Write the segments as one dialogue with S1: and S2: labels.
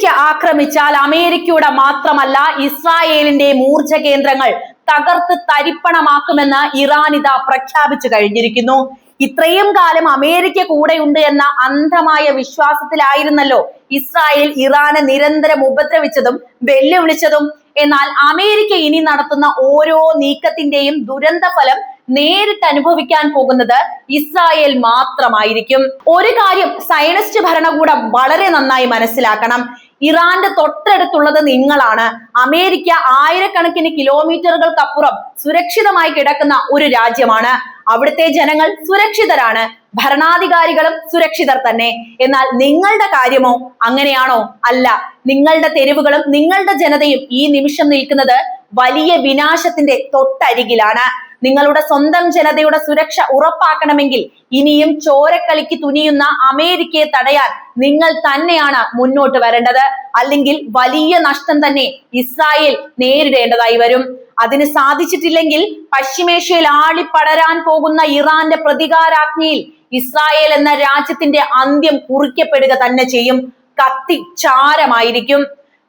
S1: America ആക്രമിച്ചാൽ അമേരിക്കയുടെ മാത്രമല്ല ഇസ്രായേലിന്റെ ഊർജ കേന്ദ്രങ്ങൾ തകർത്ത് തരിപ്പണമാക്കുമെന്ന് ഇറാൻ ഇതാ പ്രഖ്യാപിച്ചു കഴിഞ്ഞിരിക്കുന്നു. ഇത്രയും കാലം അമേരിക്ക കൂടെയുണ്ട് എന്ന അന്ധമായ വിശ്വാസത്തിലായിരുന്നല്ലോ ഇസ്രായേൽ ഇറാനെ നിരന്തരം ഉപദ്രവിച്ചതും വെല്ലുവിളിച്ചതും. എന്നാൽ അമേരിക്ക ഇനി നടത്തുന്ന ഓരോ നീക്കത്തിന്റെയും ദുരന്ത ഫലം നേരിട്ട് അനുഭവിക്കാൻ പോകുന്നത് ഇസ്രായേൽ മാത്രമായിരിക്കും. ഒരു കാര്യം സയനിസ്റ്റ് ഭരണകൂടം വളരെ നന്നായി മനസ്സിലാക്കണം. ഇറാന്റെ തൊട്ടടുത്തുള്ളത് നിങ്ങളാണ്. അമേരിക്ക ആയിരക്കണക്കിന് കിലോമീറ്ററുകൾക്കപ്പുറം സുരക്ഷിതമായി കിടക്കുന്ന ഒരു രാജ്യമാണ്. അവിടുത്തെ ജനങ്ങൾ സുരക്ഷിതരാണ്, ഭരണാധികാരികളും സുരക്ഷിതർ തന്നെ. എന്നാൽ നിങ്ങളുടെ കാര്യമോ അങ്ങനെയാണോ? അല്ല. നിങ്ങളുടെ തെരുവുകളും നിങ്ങളുടെ ജനതയും ഈ നിമിഷം നിൽക്കുന്നത് വലിയ വിനാശത്തിന്റെ തൊട്ടരികിലാണ്. നിങ്ങളുടെ സ്വന്തം ജനതയുടെ സുരക്ഷ ഉറപ്പാക്കണമെങ്കിൽ ഇനിയും ചോരക്കളിക്ക് തുനിയുന്ന അമേരിക്കയെ തടയാൻ നിങ്ങൾ തന്നെയാണ് മുന്നോട്ട് വരേണ്ടത്. അല്ലെങ്കിൽ വലിയ നഷ്ടം തന്നെ ഇസ്രായേൽ നേരിടേണ്ടതായി വരും. അതിന് സാധിച്ചിട്ടില്ലെങ്കിൽ പശ്ചിമേഷ്യയിൽ ആളിപ്പടരാൻ പോകുന്ന ഇറാന്റെ പ്രതികാരാജ്ഞയിൽ ഇസ്രായേൽ എന്ന രാജ്യത്തിന്റെ അന്ത്യം കുറിക്കപ്പെടുക തന്നെ ചെയ്യും. കത്തി ചാരമായിരിക്കും.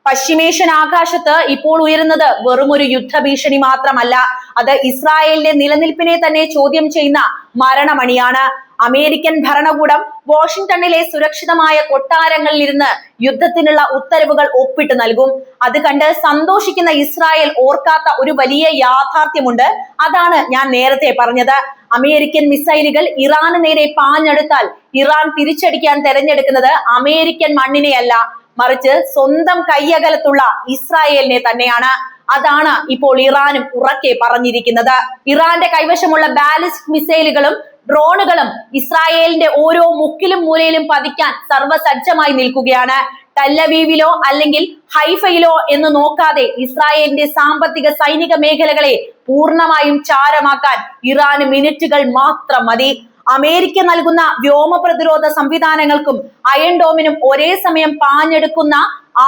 S1: പശ്ചിമേഷ്യൻ ആകാശത്ത് ഇപ്പോൾ ഉയരുന്നത് വെറുമൊരു യുദ്ധഭീഷണി മാത്രമല്ല, അത് ഇസ്രായേലിന്റെ നിലനിൽപ്പിനെ തന്നെ ചോദ്യം ചെയ്യുന്ന മരണമണിയാണ്. അമേരിക്കൻ ഭരണകൂടം വാഷിംഗ്ടണിലെ സുരക്ഷിതമായ കൊട്ടാരങ്ങളിൽ ഇരുന്ന് യുദ്ധത്തിനുള്ള ഉത്തരവുകൾ ഒപ്പിട്ട് നൽകും. അത് കണ്ട് സന്തോഷിക്കുന്ന ഇസ്രായേൽ ഓർക്കാത്ത ഒരു വലിയ യാഥാർത്ഥ്യമുണ്ട്. അതാണ് ഞാൻ നേരത്തെ പറഞ്ഞത്. അമേരിക്കൻ മിസൈലുകൾ ഇറാന് നേരെ പാഞ്ഞെടുത്താൽ ഇറാൻ തിരിച്ചടിക്കാൻ തെരഞ്ഞെടുക്കുന്നത് അമേരിക്കൻ മണ്ണിനെയല്ല, മറിച്ച് സ്വന്തം കയ്യകലത്തുള്ള ഇസ്രായേലിനെ തന്നെയാണ്. അതാണ് ഇപ്പോൾ ഇറാനും ഉറക്കെ പറഞ്ഞിരിക്കുന്നത്. ഇറാന്റെ കൈവശമുള്ള ബാലിസ്റ്റിക് മിസൈലുകളും ഡ്രോണുകളും ഇസ്രായേലിന്റെ ഓരോ മുക്കിലും മൂലയിലും പതിക്കാൻ സർവ്വസജ്ജമായി നിൽക്കുകയാണ്. ടെല്ലവീവിലോ അല്ലെങ്കിൽ ഹൈഫയിലോ എന്ന് നോക്കാതെ ഇസ്രായേലിന്റെ സാമ്പത്തിക സൈനിക മേഖലകളെ പൂർണ്ണമായും ചാരമാക്കാൻ ഇറാന് മിനിറ്റുകൾ മാത്രം മതി. അമേരിക്ക നൽകുന്ന വ്യോമ പ്രതിരോധ സംവിധാനങ്ങൾക്കും അയൺ ഡോമിനും ഒരേ സമയം പാഞ്ഞെടുക്കുന്ന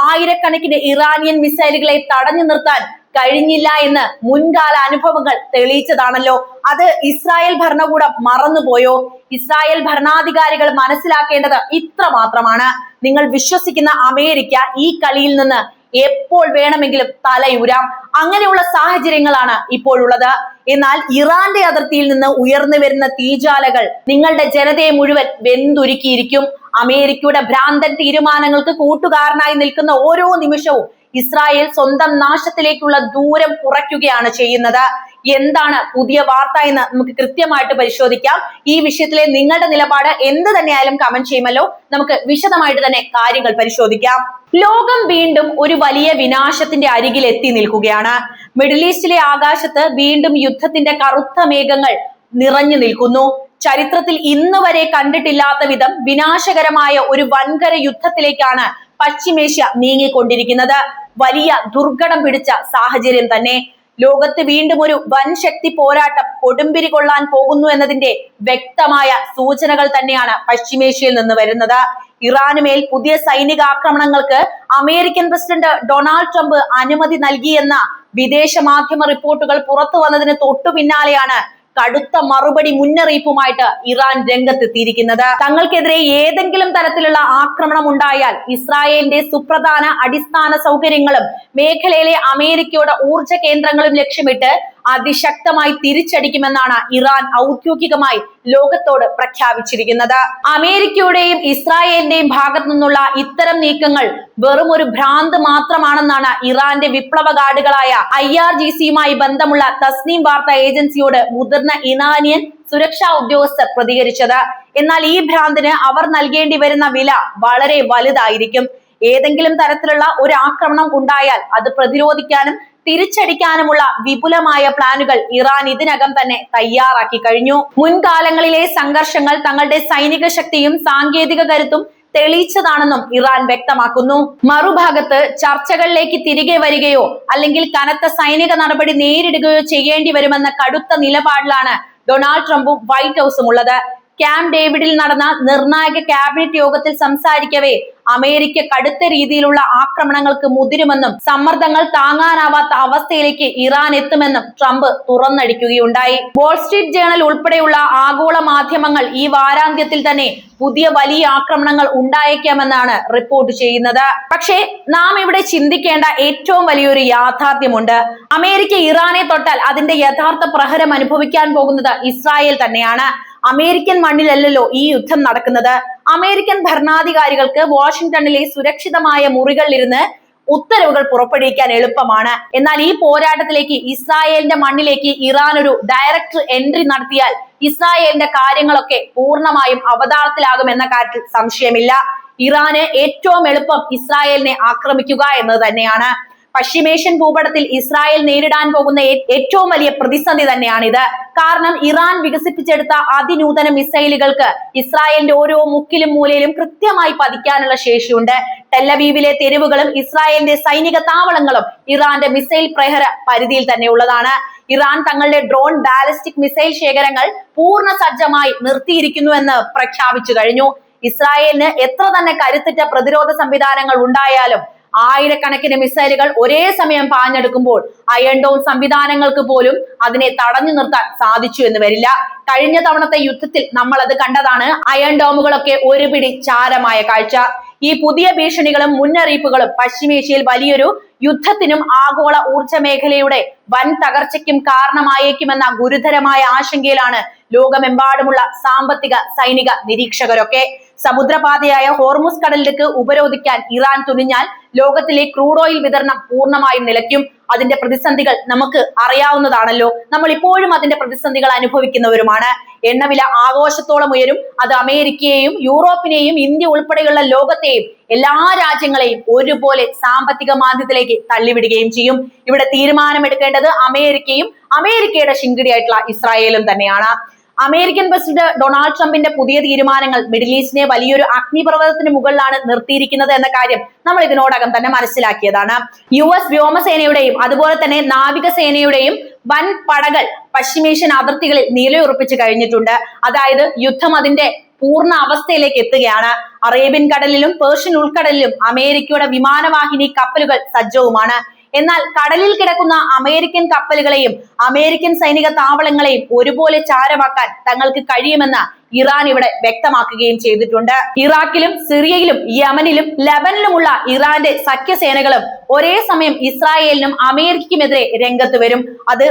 S1: ആയിരക്കണക്കിന് ഇറാനിയൻ മിസൈലുകളെ തടഞ്ഞു നിർത്താൻ കഴിഞ്ഞില്ല എന്ന് മുൻകാല അനുഭവങ്ങൾ തെളിയിച്ചതാണല്ലോ. അത് ഇസ്രായേൽ ഭരണകൂടം മറന്നുപോയോ? ഇസ്രായേൽ ഭരണാധികാരികൾ മനസ്സിലാക്കേണ്ടത് ഇത്ര മാത്രമാണ്: നിങ്ങൾ വിശ്വസിക്കുന്ന അമേരിക്ക ഈ കളിയിൽ നിന്ന് എപ്പോൾ വേണമെങ്കിലും തലയൂരാം. അങ്ങനെയുള്ള സാഹചര്യങ്ങളാണ് ഇപ്പോഴുള്ളത്. എന്നാൽ ഇറാന്റെ അതിർത്തിയിൽ നിന്ന് ഉയർന്നു വരുന്ന തീജ്വാലകൾ നിങ്ങളുടെ ജനതയെ മുഴുവൻ വെന്തുരുക്കിയിരിക്കും. അമേരിക്കയുടെ ഭ്രാന്തൻ തീരുമാനങ്ങൾക്ക് കൂട്ടുകാരനായി നിൽക്കുന്ന ഓരോ നിമിഷവും ഇസ്രായേൽ സ്വന്തം നാശത്തിലേക്കുള്ള ദൂരം കുറയ്ക്കുകയാണ് ചെയ്യുന്നത്. എന്താണ് പുതിയ വാർത്ത എന്ന് നമുക്ക് കൃത്യമായിട്ട് പരിശോധിക്കാം. ഈ വിഷയത്തിലെ നിങ്ങളുടെ നിലപാട് എന്ത് തന്നെയായാലും കമന്റ് ചെയ്യുമല്ലോ. നമുക്ക് വിശദമായിട്ട് തന്നെ കാര്യങ്ങൾ പരിശോധിക്കാം. ലോകം വീണ്ടും ഒരു വലിയ വിനാശത്തിന്റെ അരികിൽ എത്തി നിൽക്കുകയാണ്. മിഡിൽ ഈസ്റ്റിലെ ആകാശത്ത് വീണ്ടും യുദ്ധത്തിന്റെ കറുത്ത മേഘങ്ങൾ നിറഞ്ഞു നിൽക്കുന്നു. ചരിത്രത്തിൽ ഇന്ന് വരെ കണ്ടിട്ടില്ലാത്ത വിധം വിനാശകരമായ ഒരു വൻകര യുദ്ധത്തിലേക്കാണ് പശ്ചിമേഷ്യ നീങ്ങിക്കൊണ്ടിരിക്കുന്നത്. വലിയ ദുർഘടം പിടിച്ച സാഹചര്യം തന്നെ. ലോകത്ത് വീണ്ടും ഒരു വൻ ശക്തി പോരാട്ടം കൊടുമ്പിരി കൊള്ളാൻ പോകുന്നു എന്നതിന്റെ വ്യക്തമായ സൂചനകൾ തന്നെയാണ് പശ്ചിമേഷ്യയിൽ നിന്ന് വരുന്നത്. ഇറാനുമേൽ പുതിയ സൈനിക ആക്രമണങ്ങൾക്ക് അമേരിക്കൻ പ്രസിഡന്റ് ഡൊണാൾഡ് ട്രംപ് അനുമതി നൽകിയെന്ന വിദേശ മാധ്യമ റിപ്പോർട്ടുകൾ പുറത്തു വന്നതിന് തൊട്ടു പിന്നാലെയാണ് കടുത്ത മറുപടി മുന്നറിയിപ്പുമായിട്ട് ഇറാൻ രംഗത്തെത്തിയിരിക്കുന്നത്. തങ്ങൾക്കെതിരെ ഏതെങ്കിലും തരത്തിലുള്ള ആക്രമണം ഉണ്ടായാൽ ഇസ്രായേലിന്റെ സുപ്രധാന അടിസ്ഥാന സൗകര്യങ്ങളും മേഖലയിലെ അമേരിക്കയുടെ ഊർജ കേന്ദ്രങ്ങളും ലക്ഷ്യമിട്ട് അതിശക്തമായി തിരിച്ചടിക്കുമെന്നാണ് ഇറാൻ ഔദ്യോഗികമായി ലോകത്തോട് പ്രഖ്യാപിച്ചിരിക്കുന്നത്. അമേരിക്കയുടെയും ഇസ്രായേലിന്റെയും ഭാഗത്തു നിന്നുള്ള ഇത്തരം നീക്കങ്ങൾ വെറും ഒരു ഭ്രാന്ത് മാത്രമാണെന്നാണ് ഇറാന്റെ വിപ്ലവ ഗാർഡുകളായ IRGCയുമായി ബന്ധമുള്ള തസ്നീം വാർത്താ ഏജൻസിയോട് മുതിർന്ന ഇറാനിയൻ സുരക്ഷാ ഉദ്യോഗസ്ഥർ പ്രതികരിച്ചത്. എന്നാൽ ഈ ഭ്രാന്തിന് അവർ നൽകേണ്ടി വരുന്ന വില വളരെ വലുതായിരിക്കും. ഏതെങ്കിലും തരത്തിലുള്ള ഒരു ആക്രമണം ഉണ്ടായാൽ അത് പ്രതിരോധിക്കാനും തിരിച്ചടിക്കാനുമുള്ള വിപുലമായ പ്ലാനുകൾ ഇറാൻ ഇതിനകം തന്നെ തയ്യാറാക്കി കഴിഞ്ഞു. മുൻകാലങ്ങളിലെ സംഘർഷങ്ങൾ തങ്ങളുടെ സൈനിക ശക്തിയും സാങ്കേതിക കരുത്തും തെളിയിച്ചതാണെന്നും ഇറാൻ വ്യക്തമാക്കുന്നു. മറുഭാഗത്ത് ചർച്ചകളിലേക്ക് തിരികെ വരികയോ അല്ലെങ്കിൽ കനത്ത സൈനിക നടപടി നേരിടുകയോ ചെയ്യേണ്ടി വരുമെന്ന കടുത്ത നിലപാടിലാണ് ഡൊണാൾഡ് ട്രംപും വൈറ്റ് ഹൗസും ഉള്ളത്. ക്യാമ്പ് ഡേവിഡിൽ നടന്ന നിർണായക ക്യാബിനറ്റ് യോഗത്തിൽ സംസാരിക്കവേ അമേരിക്ക കടുത്ത രീതിയിലുള്ള ആക്രമണങ്ങൾക്ക് മുതിരുമെന്നും സമ്മർദ്ദങ്ങൾ താങ്ങാനാവാത്ത അവസ്ഥയിലേക്ക് ഇറാൻ എത്തുമെന്നും ട്രംപ് തുറന്നടിക്കുകയുണ്ടായി. വാൾ സ്ട്രീറ്റ് ജേണൽ ഉൾപ്പെടെയുള്ള ആഗോള മാധ്യമങ്ങൾ ഈ വാരാന്ത്യത്തിൽ തന്നെ പുതിയ വലിയ ആക്രമണങ്ങൾ ഉണ്ടായേക്കാമെന്നാണ് റിപ്പോർട്ട് ചെയ്യുന്നത്. പക്ഷേ നാം ഇവിടെ ചിന്തിക്കേണ്ട ഏറ്റവും വലിയൊരു യാഥാർത്ഥ്യമുണ്ട്. അമേരിക്ക ഇറാനെ തൊട്ടാൽ അതിന്റെ യഥാർത്ഥ പ്രഹരം അനുഭവിക്കാൻ പോകുന്നത് ഇസ്രായേൽ തന്നെയാണ്. അമേരിക്കൻ മണ്ണിലല്ലല്ലോ ഈ യുദ്ധം നടക്കുന്നത്. അമേരിക്കൻ ഭരണാധികാരികൾക്ക് വാഷിംഗ്ടണിലെ സുരക്ഷിതമായ മുറികളിലിരുന്ന് ഉത്തരവുകൾ പുറപ്പെടുവിക്കാൻ എളുപ്പമാണ്. എന്നാൽ ഈ പോരാട്ടത്തിലേക്ക് ഇസ്രായേലിന്റെ മണ്ണിലേക്ക് ഇറാൻ ഒരു ഡയറക്റ്റ് എൻട്രി നടത്തിയാൽ ഇസ്രായേലിന്റെ കാര്യങ്ങളൊക്കെ പൂർണ്ണമായും അവതാളത്തിലാകുമെന്ന കാര്യത്തിൽ സംശയമില്ല. ഇറാന് ഏറ്റവും എളുപ്പം ഇസ്രായേലിനെ ആക്രമിക്കുക എന്നത് തന്നെയാണ്. പശ്ചിമേഷ്യൻ ഭൂപടത്തിൽ ഇസ്രായേൽ നേരിടാൻ പോകുന്ന ഏറ്റവും വലിയ പ്രതിസന്ധി തന്നെയാണിത്. കാരണം ഇറാൻ വികസിപ്പിച്ചെടുത്ത അതിനൂതന മിസൈലുകൾക്ക് ഇസ്രായേലിന്റെ ഓരോ മുക്കിലും മൂലയിലും കൃത്യമായി പതിക്കാനുള്ള ശേഷിയുണ്ട്. ടെല്ലവീവിലെ തെരുവുകളും ഇസ്രായേലിന്റെ സൈനിക താവളങ്ങളും ഇറാന്റെ മിസൈൽ പ്രഹര പരിധിയിൽ തന്നെയുള്ളതാണ്. ഇറാൻ തങ്ങളുടെ ഡ്രോൺ ബാലിസ്റ്റിക് മിസൈൽ ശേഖരങ്ങൾ പൂർണ്ണ സജ്ജമായി നിർത്തിയിരിക്കുന്നുവെന്ന് പ്രഖ്യാപിച്ചു കഴിഞ്ഞു. ഇസ്രായേലിന് എത്ര തന്നെ കരുത്തുറ്റ പ്രതിരോധ സംവിധാനങ്ങൾ ഉണ്ടായാലും ആയിരക്കണക്കിന് മിസൈലുകൾ ഒരേ സമയം പാഞ്ഞെടുക്കുമ്പോൾ അയൺ ഡോം സംവിധാനങ്ങൾക്ക് പോലും അതിനെ തടഞ്ഞു നിർത്താൻ സാധിച്ചു എന്ന് വരില്ല. കഴിഞ്ഞ തവണത്തെ യുദ്ധത്തിൽ നമ്മൾ അത് കണ്ടതാണ്. അയൺ ഡോമുകളൊക്കെ ഒരു പിടി ചാരമായ കാഴ്ച. ഈ പുതിയ ഭീഷണികളും മുന്നറിയിപ്പുകളും പശ്ചിമേഷ്യയിൽ വലിയൊരു യുദ്ധത്തിനും ആഗോള ഊർജ്ജ മേഖലയുടെ വൻ തകർച്ചയ്ക്കും കാരണമായേക്കുമെന്ന ഗുരുതരമായ ആശങ്കയിലാണ് ലോകമെമ്പാടുമുള്ള സാമ്പത്തിക സൈനിക നിരീക്ഷകരൊക്കെ. സമുദ്രപാതയായ ഹോർമുസ് കടലിലേക്ക് ഉപരോധിക്കാൻ ഇറാൻ തുനിഞ്ഞാൽ ലോകത്തിലെ ക്രൂഡ് ഓയിൽ വിതരണം പൂർണ്ണമായും നിലയ്ക്കും. അതിന്റെ പ്രതിസന്ധികൾ നമുക്ക് അറിയാവുന്നതാണല്ലോ. നമ്മൾ ഇപ്പോഴും അതിന്റെ പ്രതിസന്ധികൾ അനുഭവിക്കുന്നവരുമാണ്. എണ്ണവില ആഘോഷത്തോളം ഉയരും. അത് അമേരിക്കയെയും യൂറോപ്പിനെയും ഇന്ത്യ ഉൾപ്പെടെയുള്ള ലോകത്തെയും എല്ലാ രാജ്യങ്ങളെയും ഒരുപോലെ സാമ്പത്തിക മാന്ദ്യത്തിലേക്ക് തള്ളിവിടുകയും ചെയ്യും. ഇവിടെ തീരുമാനമെടുക്കേണ്ടത് അമേരിക്കയും അമേരിക്കയുടെ ശിങ്കിടിയായിട്ടുള്ള ഇസ്രായേലും തന്നെയാണ്. അമേരിക്കൻ പ്രസിഡന്റ് ഡൊണാൾഡ് ട്രംപിന്റെ പുതിയ തീരുമാനങ്ങൾ മിഡിൽ ഈസ്റ്റിനെ വലിയൊരു അഗ്നിപർവ്വതത്തിന് മുകളിലാണ് നിർത്തിയിരിക്കുന്നത് എന്ന കാര്യം നമ്മൾ ഇതിനോടകം തന്നെ മനസ്സിലാക്കിയതാണ്. US വ്യോമസേനയുടെയും അതുപോലെ തന്നെ നാവികസേനയുടെയും വൻ പടകൾ പശ്ചിമേഷ്യൻ അതിർത്തികളിൽ നിലയുറപ്പിച്ചു കഴിഞ്ഞിട്ടുണ്ട്. അതായത് യുദ്ധം അതിന്റെ പൂർണ്ണ അവസ്ഥയിലേക്ക് എത്തുകയാണ്. അറേബ്യൻ കടലിലും പേർഷ്യൻ ഉൾക്കടലിലും അമേരിക്കയുടെ വിമാനവാഹിനി കപ്പലുകൾ സജ്ജവുമാണ്. എന്നാൽ കടലിൽ കിടക്കുന്ന അമേരിക്കൻ കപ്പലുകളെയും അമേരിക്കൻ സൈനിക താവളങ്ങളെയും ഒരുപോലെ ചാരമാക്കാൻ തങ്ങൾക്ക് കഴിയുമെന്ന് ഇറാൻ ഇവിടെ വ്യക്തമാക്കുകയും ചെയ്തിട്ടുണ്ട്. ഇറാഖിലും സിറിയയിലും യമനിലും ലബനിലുമുള്ള ഇറാന്റെ സഖ്യസേനകളും ഒരേ സമയം ഇസ്രായേലിനും അമേരിക്കയ്ക്കുമെതിരെ രംഗത്ത് വരും. അത്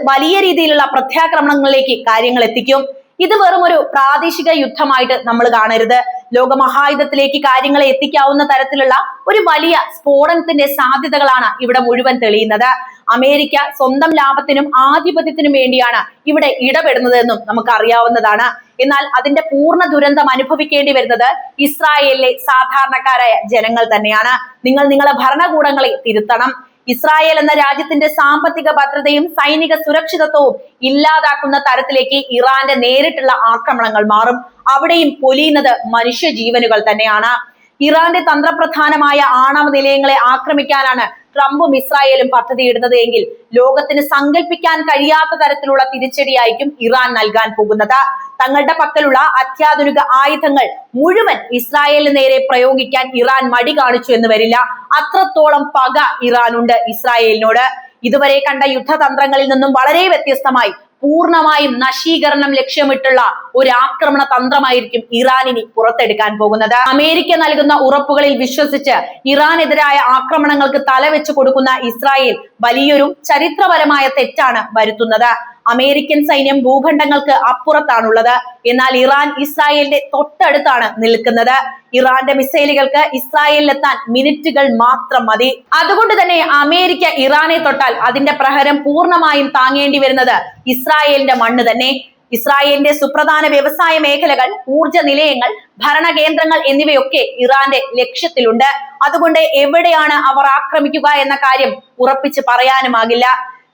S1: വലിയ രീതിയിലുള്ള പ്രത്യാക്രമണങ്ങളിലേക്ക് കാര്യങ്ങൾ എത്തിക്കും. ഇത് വെറും ഒരു പ്രാദേശിക യുദ്ധമായിട്ട് നമ്മൾ കാണരുത്. ലോകമഹായുദ്ധത്തിലേക്ക് കാര്യങ്ങളെ എത്തിക്കാവുന്ന തരത്തിലുള്ള ഒരു വലിയ സ്ഫോടനത്തിന്റെ സാധ്യതകളാണ് ഇവിടെ മുഴുവൻ തെളിയുന്നത്. അമേരിക്ക സ്വന്തം ലാഭത്തിനും ആധിപത്യത്തിനും വേണ്ടിയാണ് ഇവിടെ ഇടപെടുന്നതെന്നും നമുക്ക് അറിയാവുന്നതാണ്. എന്നാൽ അതിന്റെ പൂർണ്ണ ദുരന്തം അനുഭവിക്കേണ്ടി വരുന്നത് ഇസ്രായേലിലെ സാധാരണക്കാരായ ജനങ്ങൾ തന്നെയാണ്. നിങ്ങൾ നിങ്ങളെ ഭരണകൂടങ്ങളെ തിരുത്തണം. ഇസ്രായേൽ എന്ന രാജ്യത്തിന്റെ സാമ്പത്തിക ഭദ്രതയും സൈനിക സുരക്ഷിതത്വവും ഇല്ലാതാക്കുന്ന തരത്തിലേക്ക് ഇറാന്റെ നേരിട്ടുള്ള ആക്രമണങ്ങൾ മാറും. അവിടെയും പൊലിയുന്നത് മനുഷ്യ ജീവനുകൾ തന്നെയാണ്. ഇറാന്റെ തന്ത്രപ്രധാനമായ ആണവ നിലയങ്ങളെ ആക്രമിക്കാനാണ് ട്രംപും ഇസ്രായേലും പദ്ധതിയിടുന്നത് എങ്കിൽ ലോകത്തിന് സങ്കല്പിക്കാൻ കഴിയാത്ത തരത്തിലുള്ള തിരിച്ചടിയായിരിക്കും ഇറാൻ നൽകാൻ പോകുന്നത്. തങ്ങളുടെ പക്കലുള്ള അത്യാധുനിക ആയുധങ്ങൾ മുഴുവൻ ഇസ്രായേലിന് നേരെ പ്രയോഗിക്കാൻ ഇറാൻ മടി കാണിച്ചു എന്ന് വരില്ല. അത്രത്തോളം പക ഇറാനുണ്ട് ഇസ്രായേലിനോട്. ഇതുവരെ കണ്ട യുദ്ധതന്ത്രങ്ങളിൽ നിന്നും വളരെ വ്യത്യസ്തമായി പൂർണ്ണമായും നശീകരണം ലക്ഷ്യമിട്ടുള്ള ഒരു ആക്രമണ തന്ത്രമായിരിക്കും ഇറാനിനി പുറത്തെടുക്കാൻ പോകുന്നത്. അമേരിക്ക നൽകുന്ന ഉറപ്പുകളിൽ വിശ്വസിച്ച് ഇറാനെതിരായ ആക്രമണങ്ങൾക്ക് തലവെച്ചു കൊടുക്കുന്ന ഇസ്രായേൽ വലിയൊരു ചരിത്രപരമായ തെറ്റാണ് വരുത്തുന്നത്. അമേരിക്കൻ സൈന്യം ഭൂഖണ്ഡങ്ങൾക്ക് അപ്പുറത്താണുള്ളത്. എന്നാൽ ഇറാൻ ഇസ്രായേലിന്റെ തൊട്ടടുത്താണ് നിൽക്കുന്നത്. ഇറാന്റെ മിസൈലുകൾക്ക് ഇസ്രായേലിലെത്താൻ മിനിറ്റുകൾ മാത്രം മതി. അതുകൊണ്ട് തന്നെ അമേരിക്ക ഇറാനെ തൊട്ടാൽ അതിന്റെ പ്രഹരം പൂർണ്ണമായും താങ്ങേണ്ടി വരുന്നത് ഇസ്രായേലിന്റെ മണ്ണ് തന്നെ. ഇസ്രായേലിന്റെ സുപ്രധാന വ്യവസായ മേഖലകൾ, ഊർജ നിലയങ്ങൾ, ഭരണകേന്ദ്രങ്ങൾ എന്നിവയൊക്കെ ഇറാന്റെ ലക്ഷ്യത്തിലുണ്ട്. അതുകൊണ്ട് എവിടെയാണ് അവർ ആക്രമിക്കുക എന്ന കാര്യം ഉറപ്പിച്ച് പറയാനുമാകില്ല.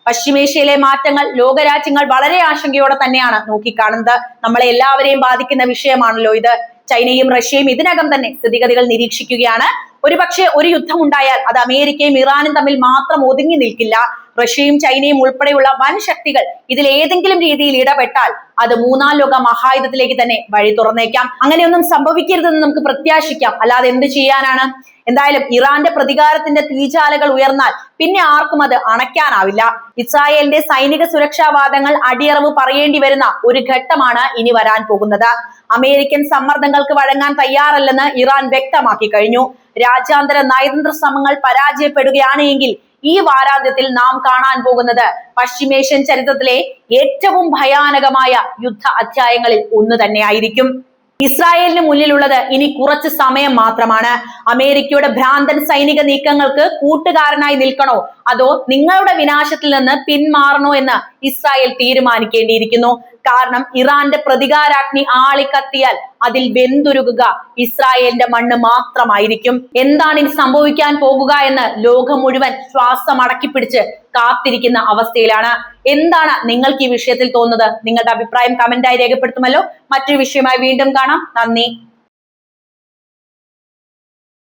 S1: പശ്ചിമേഷ്യയിലെ മാറ്റങ്ങൾ ലോകരാജ്യങ്ങൾ വളരെ ആശങ്കയോടെ തന്നെയാണ് നോക്കിക്കാണുന്നത്. നമ്മളെ എല്ലാവരെയും ബാധിക്കുന്ന വിഷയമാണല്ലോ ഇത്. ചൈനയും റഷ്യയും ഇതിനകം തന്നെ സ്ഥിതിഗതികൾ നിരീക്ഷിക്കുകയാണ്. ഒരുപക്ഷെ ഒരു യുദ്ധം ഉണ്ടായാൽ അത് അമേരിക്കയും ഇറാനും തമ്മിൽ മാത്രം ഒതുങ്ങി നിൽക്കില്ല. റഷ്യയും ചൈനയും ഉൾപ്പെടെയുള്ള വൻ ശക്തികൾ ഇതിൽ ഏതെങ്കിലും രീതിയിൽ ഇടപെട്ടാൽ അത് മൂന്നാം ലോക മഹായുദ്ധത്തിലേക്ക് തന്നെ വഴി തുറന്നേക്കാം. അങ്ങനെയൊന്നും സംഭവിക്കരുതെന്ന് നമുക്ക് പ്രത്യാശിക്കാം. അല്ലാതെ എന്ത് ചെയ്യാനാണ്? എന്തായാലും ഇറാന്റെ പ്രതികാരത്തിന്റെ തീജ്വാലകൾ ഉയർന്നാൽ പിന്നെ ആർക്കും അത് അണയ്ക്കാനാവില്ല. ഇസ്രായേലിന്റെ സൈനിക സുരക്ഷാവാദങ്ങൾ അടിയറവ് പറയേണ്ടി വരുന്ന ഒരു ഘട്ടമാണ് ഇനി വരാൻ പോകുന്നത്. അമേരിക്കൻ സമ്മർദ്ദങ്ങൾക്ക് വഴങ്ങാൻ തയ്യാറല്ലെന്ന് ഇറാൻ വ്യക്തമാക്കി കഴിഞ്ഞു. രാജ്യാന്തര നയതന്ത്ര ശ്രമങ്ങൾ പരാജയപ്പെടുകയാണ് എങ്കിൽ ഈ വാരാന്ത്യത്തിൽ നാം കാണാൻ പോകുന്നത് പശ്ചിമേഷ്യൻ ചരിത്രത്തിലെ ഏറ്റവും ഭയാനകമായ യുദ്ധ അധ്യായങ്ങളിൽ ഒന്ന് തന്നെയായിരിക്കും. ഇസ്രായേലിന് മുന്നിലുള്ളത് ഇനി കുറച്ച് സമയം മാത്രമാണ്. അമേരിക്കയുടെ ഭ്രാന്തൻ സൈനിക നീക്കങ്ങൾക്ക് കൂട്ടുകാരനായി നിൽക്കണോ അതോ നിങ്ങളുടെ വിനാശത്തിൽ നിന്ന് പിന്മാറണോ എന്ന് ഇസ്രായേൽ തീരുമാനിക്കേണ്ടിയിരിക്കുന്നു. കാരണം ഇറാന്റെ പ്രതികാരാഗ്നി ആളിക്കത്തിയാൽ അതിൽ വെന്തുരുകുക ഇസ്രായേലിന്റെ മണ്ണ് മാത്രമായിരിക്കും. എന്താണ് ഇനി സംഭവിക്കാൻ പോകുക എന്ന് ലോകം മുഴുവൻ ശ്വാസം അടക്കിപ്പിടിച്ച് കാത്തിരിക്കുന്ന അവസ്ഥയിലാണ്. എന്താണ് നിങ്ങൾക്ക് ഈ വിഷയത്തിൽ തോന്നുന്നത്? നിങ്ങളുടെ അഭിപ്രായം കമന്റായി രേഖപ്പെടുത്തുമല്ലോ. മറ്റൊരു വിഷയമായി വീണ്ടും കാണാം. നന്ദി.